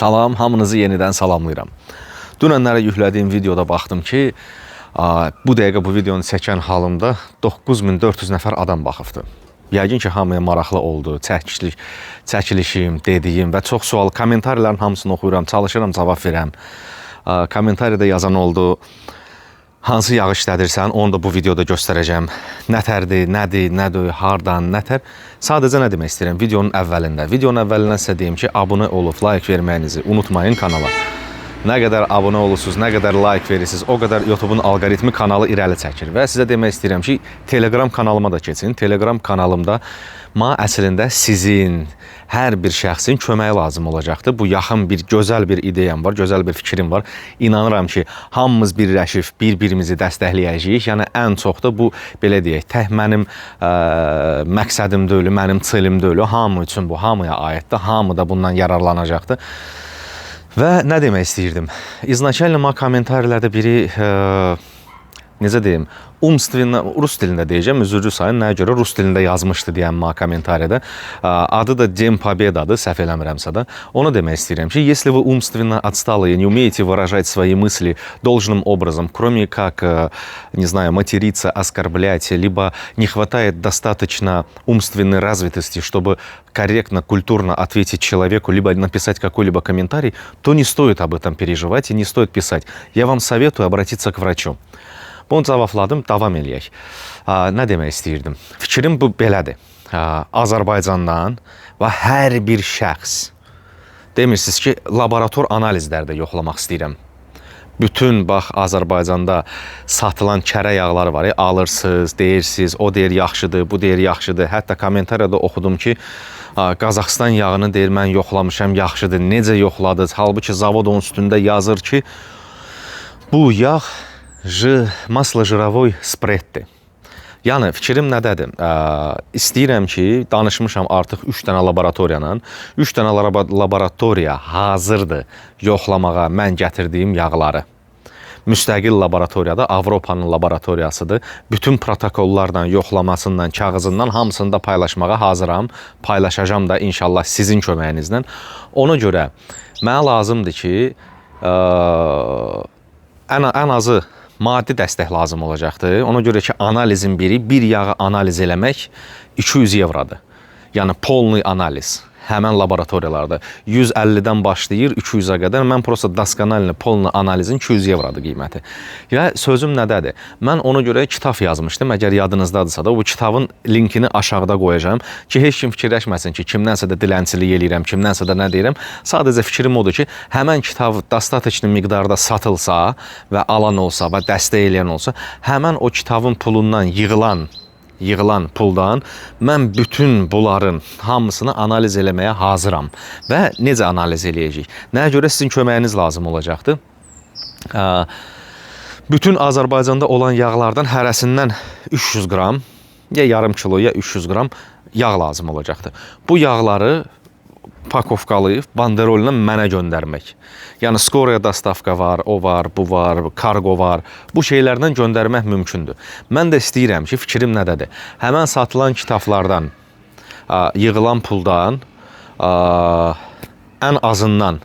Salam, hamınızı yenidən salamlayıram. Dünənlərə yüklədiyim videoda baxdım ki, bu dəqiqə bu videonu çəkən halımda 9400 nəfər adam baxıbdı. Yəqin ki, hamıya maraqlı oldu, çəkilişim, dediyim və çox sual, kommentarlərin hamısını oxuyuram, çalışıram, cavab verəm. Kommentariyada yazan oldu, hansı yağı işlədirsən, onu da bu videoda göstərəcəm. Nətərdir, nədir, hardan, nətər. Sadəcə nə demək istəyirəm videonun əvvəlində. Videonun əvvəlindən sizə deyim ki, abunə olub, like verməyinizi unutmayın kanala. Nə qədər abunə olursunuz, nə qədər like verirsiniz, o qədər YouTube'un algoritmi kanalı irəli çəkir. Və sizə demək istəyirəm ki, Telegram kanalıma da keçin. Telegram kanalımda əslində sizin, hər bir şəxsin köməyi lazım olacaqdır. Bu yaxın bir, gözəl bir ideyam var, gözəl bir fikrim var. İnanıram ki, hamımız birləşib, bir-birimizi dəstəkləyəcəyik. Yəni, ən çox da bu, belə deyək, tək mənim məqsədim deyil, mənim çelim deyil. Hamı üçün bu, hamıya aiddir, hamı da bundan yararlanacaqdır. Və nə demək istəyirdim? İzначально kommentarilərdə biri, necə deyim, rus dilində deyəcəm, üzrlü sayın, nəyə görə rus dilində yazmışdı deyəm kommentariyada. Adı da День Побеdadır, səhv eləmirəmsə də. Onu demək istəyirəm ki, если вы умственно отсталые, не умеете выражать свои мысли должным образом, кроме как, не знаю, материться, оскорблять, либо не хватает достаточно умственной развитости, чтобы корректно, культурно ответить человеку, либо написать какой-либо комментарий, то не стоит об этом переживать и не стоит писать. Я вам советую обратиться к врачу. Bunu cavabladım, davam eləyək. Nə demək istəyirdim? Fikrim bu belədir. Azərbaycandan və hər bir şəxs, demirsiniz ki, laborator analizlərdə yoxlamaq istəyirəm. Bütün, bax, Azərbaycanda satılan kərə yağları var, alırsınız, deyirsiniz, o deyir yaxşıdır, bu deyir yaxşıdır. Hətta kommentariyada oxudum ki, Qazaxıstan yağını deyir, mən yoxlamışam, yaxşıdır, necə yoxladınız? Halbuki zavod onun üstündə yazır ki, bu yağ maslo-jировой spreaddir. Yəni, fikrim nədədir? İstəyirəm ki, danışmışam artıq 3 dənə laboratoriyanla. 3 dənə laboratoriya hazırdır yoxlamağa mən gətirdiyim yağları. Müstəqil laboratoriyada, Avropanın laboratoriyasıdır. Bütün protokollardan, yoxlamasından, kağızından hamısını da paylaşmağa hazıram. Paylaşacağım da inşallah sizin köməyinizlə. Ona görə mənə lazımdır ki, ən azı maddi dəstək lazım olacaqdır. Ona görə ki, analizin biri, bir yağı analiz eləmək 200 evrodur. Yəni, polni analiz. Həmən laboratoriyalarda 150-dən başlayır 200-ə qədər. Mən prosta daskanalini polni analizin 200 evrodur qiyməti. Və sözüm nədədir? Mən ona görə kitab yazmışdım. Əgər yadınızdadırsa da, bu kitabın linkini aşağıda qoyacağım ki, heç kim fikirləşməsin ki, kimdənsə də dilənçilik eləyirəm, kimdənsə də nə deyirəm. Sadəcə fikrim odur ki, həmən kitab dostatочно miqdarda satılsa və alan olsa və dəstək eləyən olsa, həmən o kitabın pulundan yığılan puldan mən bütün bunların hamısını analiz eləməyə hazıram. Və necə analiz eləyəcəyik? Nəyə görə sizin köməyiniz lazım olacaqdır? Bütün Azərbaycanda olan yağlardan hərəsindən 300 qram, ya yarım kilo, ya 300 qram yağ lazım olacaqdır. Bu yağları pakovkalayıb banderolla mənə göndərmək. Yəni, skoriya dostavka var, o var, bu var, kargo var. Bu şeylərdən göndərmək mümkündür. Mən də istəyirəm ki, fikrim nədədir? Həmən satılan kitablardan, yığılan puldan ən azından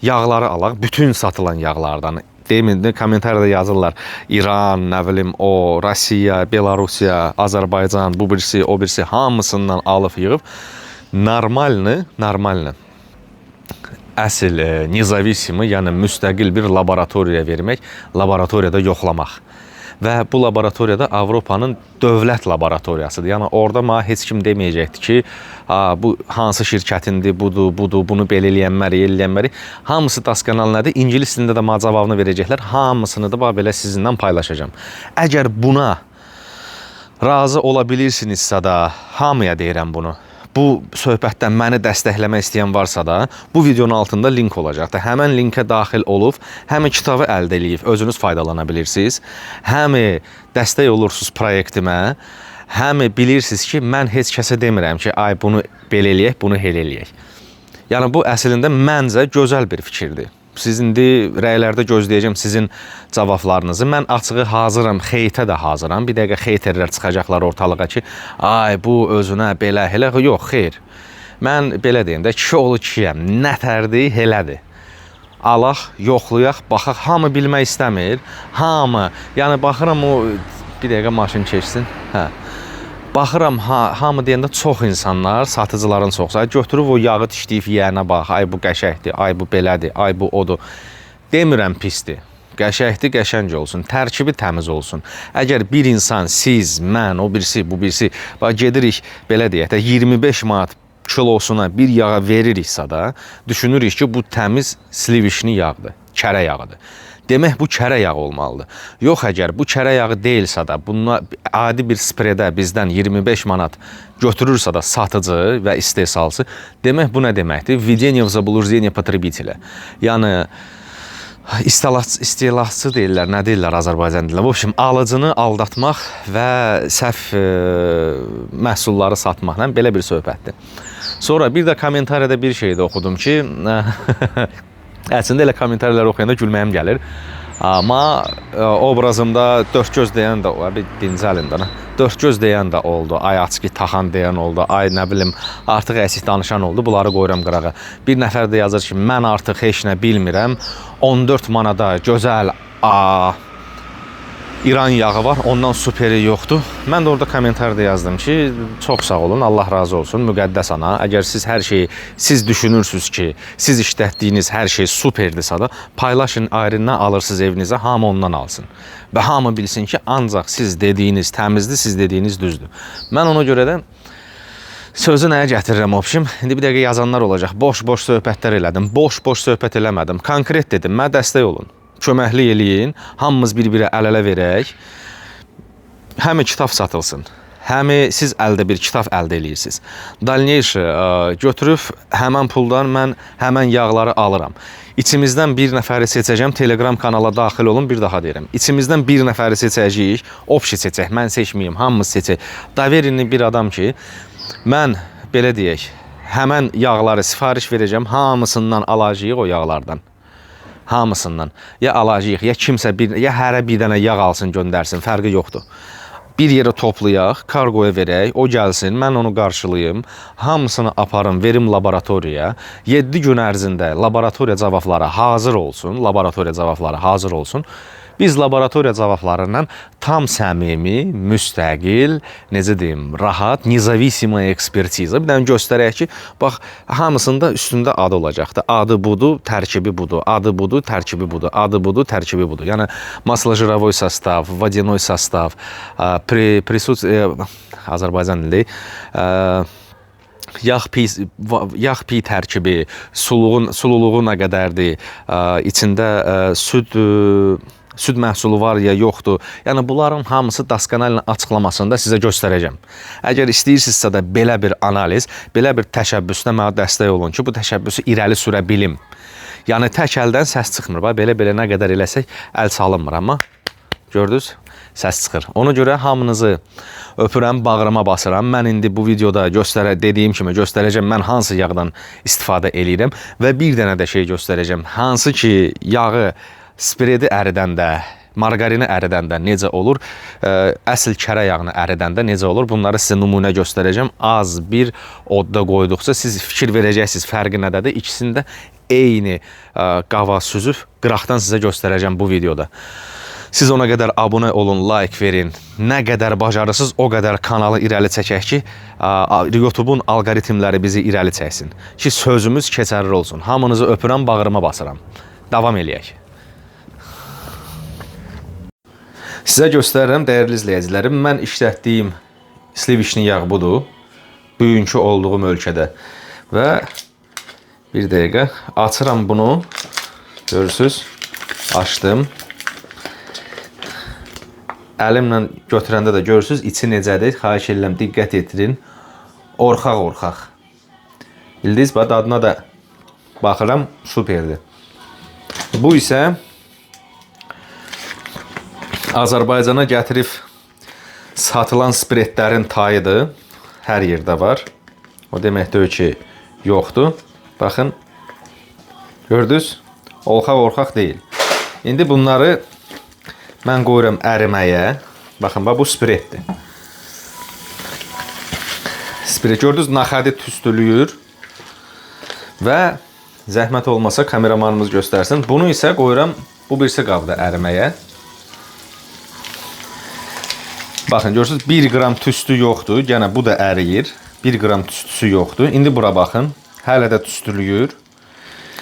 yağları alaq, bütün satılan yağlardan. Demin kommentariyada yazırlar, İran, nə bilim, o, Rusiya, Belarusiya, Azərbaycan, bu birisi, o birisi hamısından alıb yığıb, normalni, əsl nizavissimi, yəni müstəqil bir laboratoriya vermək, laboratoriyada yoxlamaq. Və bu laboratoriyada Avropanın dövlət laboratoriyasıdır. Yəni, orada mənə heç kim deməyəcəkdir ki, bu hansı şirkətindir, budur, bunu belə eləyənməri. Hamısı daskanal nədir? İngilis dilində də mənə cavabını verəcəklər. Hamısını da belə sizinlə paylaşacağım. Əgər buna razı ola bilirsinizsə da, hamıya deyirəm bunu. Bu söhbətdən məni dəstəkləmək istəyən varsa da, bu videonun altında link olacaqdır. Həmən linkə daxil olub, həm kitabı əldə edib, özünüz faydalana bilirsiniz, həm dəstək olursunuz proyektimə, həm bilirsiniz ki, mən heç kəsə demirəm ki, ay, bunu belə eləyək, bunu elə eləyək. Yəni, bu əslində məncə gözəl bir fikirdir. Siz indi rəylərdə gözləyəcəm sizin cavablarınızı. Mən açığı hazıram, xeytə də hazıram. Bir dəqiqə xeyterlər çıxacaqlar ortalığa ki, ay bu özünə belə, elə yox, xeyr. Mən belə deyim də, kişi oğlu kişiyəm. Nətərdir, elədir. Alaq, yoxlayaq, baxaq. Hamı bilmək istəmir. Hamı, yəni baxıram o bir dəqiqə maşın keçsin. Hə. Baxıram hamı deyəndə çox insanlar, satıcıların çoxsa götürüb o yağı dişləyib yeyənə bax. Ay bu qəşəngdir, ay bu belədir, ay bu odur. Demirəm pisdir. Qəşəngdir, qəşəng olsun. Tərkibi təmiz olsun. Əgər bir insan, siz, mən, o birisi, bu birisi, bax gedirik belə deyək də 25 manat kilosuna bir yağa veririksə də, düşünürük ki, bu təmiz slivişni yağdır, kərə yağıdır. Demək bu kərə yağı olmalıdır. Yox, əgər bu kərə yağı deyilsə də, bununla adi bir spredə bizdən 25 manat götürürsə də satıcı və istehsalçı, demək bu nə deməkdir? Введение в заблуждение потребителя. Yəni istehlakçı deyirlər, nə deyirlər Azərbaycan dilində. В общем, alıcını aldatmaq və səhv məhsulları satmaqla belə bir söhbətdir. Sonra bir də kommentariyada bir şey də oxudum ki, əslində elə kommentariyləri oxuyanda gülməyim gəlir. Amma obrazımda dörd göz deyən də bir dincəlin də. Dörd göz deyən də oldu, ay açqı taxan deyən oldu, ay nə bilim artıq əsik danışan oldu. Bunları qoyuram qırağa. Bir nəfər də yazır ki, mən artıq heç nə bilmirəm. 14 manada gözəl İran yağı var, ondan superi yoxdur. Mən də orada kommentarda yazdım ki, çox sağ olun, Allah razı olsun, müqəddəs ana. Əgər siz hər şeyi, siz düşünürsünüz ki, siz işlətdiyiniz hər şey superdirsə də, paylaşın, ayrından alırsınız evinizə, hamı ondan alsın. Və hamı bilsin ki, ancaq siz dediyiniz təmizdir, siz dediyiniz düzdür. Mən ona görə də sözü nəyə gətirirəm opşim? İndi bir dəqiqə yazanlar olacaq. Boş-boş söhbətlər elədim, boş-boş söhbət eləmədim. Konkret dedim, mənə dəstək olun. Köməkli eləyin, hamımız bir-birə əl-ələ verək, həmi kitab satılsın, həmi siz əldə bir kitab əldə eləyirsiniz. Dalneyşi götürüb həmən puldan mən həmən yağları alıram. İçimizdən bir nəfəri seçəcəm, Telegram kanala daxil olun, bir daha deyirəm. İçimizdən bir nəfəri seçəcəyik, opşi seçək, mən seçməyim, hamımız seçək. Daverinli bir adam ki, mən belə deyək, həmən yağları sifariş verəcəm, hamısından alacağıq o yağlardan. Hamısından. Ya alacağıq, ya kimsə ya hərə bir dənə yağ alsın, göndərsin, fərqi yoxdur. Bir yerə toplayaq, kargoya verək, o gəlsin, mən onu qarşılayım, hamısını aparım, verim laboratoriyaya. 7 gün ərzində laboratoriya cavabları hazır olsun. Biz laboratoriya cavablarından tam səmimi, müstəqil, necə deyim, rahat, nezavisima ekspertiza. Bir dənə göstərək ki, bax, hamısında üstündə adı olacaqdır. Adı budur, tərkibi budur, adı budur, tərkibi budur, adı budur, tərkibi budur. Yəni, maslo-jirovoy sastav, водяной sastav, Azərbaycan dili, yağ pi tərkibi, sululuğu nə qədərdir, içində süd məhsulu var ya yoxdur. Yəni bunların hamısı Daskanalın açıqlamasında sizə göstərəcəm. Əgər istəyirsinizsə də belə bir analiz, belə bir təşəbbüslə mənə dəstək olun ki, bu təşəbbüsü irəli sürə bilim. Yəni tək əldən səs çıxmır. Belə nə qədər eləsək əl salınmır, amma gördünüz, səs çıxır. Ona görə hamınızı öpürəm, bağrıma basıram. Mən indi bu videoda dediyim kimi göstərəcəm mən hansı yağdan istifadə eləyirəm və bir dənə də şey göstərəcəm. Hansı ki yağı spredi əridəndə, margarini əridəndə necə olur, əsl kərə yağını əridəndə necə olur, bunları sizə nümunə göstərəcəm. Az bir odda qoyduqca siz fikir verəcəksiniz fərqi nədədir. İkisində eyni qava süzüb qıraqdan sizə göstərəcəm bu videoda. Siz ona qədər abunə olun, like verin. Nə qədər bacarırsınız, o qədər kanalı irəli çəkək ki, YouTube'un algoritmləri bizi irəli çəksin. Ki, sözümüz keçərli olsun. Hamınızı öpürəm, bağrıma basıram. Davam eləyək. Sizə göstərirəm, dəyərli izləyicilərim, mən işlətdiyim slivişni yağ budur, bugünkü olduğum ölkədə. Və bir dəqiqə açıram bunu, görürsünüz, açdım. Əlimlə götürəndə də görürsünüz, içi necədir, xahiş edirəm, diqqət etirin, orxaq. Bildiniz, dadına da baxıram, superdir. Bu isə Azərbaycana gətirib satılan spiretlərin tayıdır. Hər yerdə var. O demək deyil ki, yoxdur. Baxın, gördünüz, orxaq deyil. İndi bunları mən qoyuram əriməyə. Baxın, bu spiretdir. Spiret gördünüz, naxadı tüstülüyür. Və zəhmət olmasa kameramanımız göstərsin. Bunu isə qoyuram bu birisi qabda əriməyə. Baxın, görürsünüz 1 qram tüstü yoxdur. Yenə bu da əriyir. 1 qram tüstüsü yoxdur. İndi bura baxın. Hələ də tüstülüyür.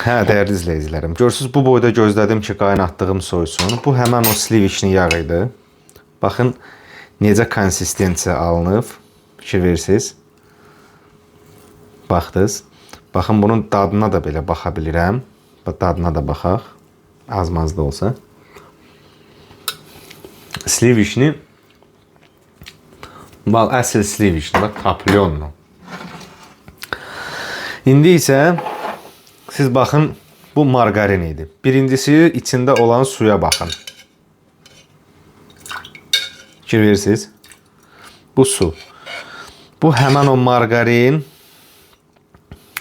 Hə, dəyərli izləyicilərim. Görürsünüz, bu boyda gözlədim ki, qaynatdığım soysun. Bu həmən o sliviçli yağ idi. Baxın, necə konsistensiya alınıb. Fikir verirsiniz. Baxdınız. Baxın, bunun dadına da belə baxa bilirəm. Dadına da baxaq. Az-maz da olsa. Sliviçli. Bax, əsl sliviçli. Bax, kaplyonlu. İndi isə siz baxın, bu margarin idi. Birincisi, içində olan suya baxın. Fikir verirsiniz. Bu su. Bu həmən o margarin.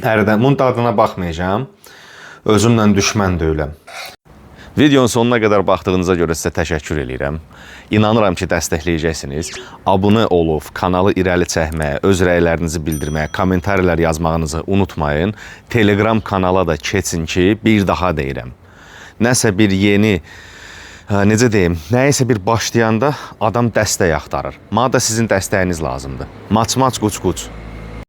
Ərdən, bunun dadına baxmayacağım. Özümlə düşmən deyiləm. Videonun sonuna qədər baxdığınıza görə sizə təşəkkür edirəm. İnanıram ki, dəstəkləyəcəksiniz. Abunə olub, kanalı irəli çəkməyə, öz rəylərinizi bildirməyə, kommentarilər yazmağınızı unutmayın. Telegram kanala da keçin ki, bir daha deyirəm. Nəsə bir yeni, necə deyim, nəyisə bir başlayanda adam dəstək axtarır. Mənə da sizin dəstəyiniz lazımdır. Maç-maç, quç-quç.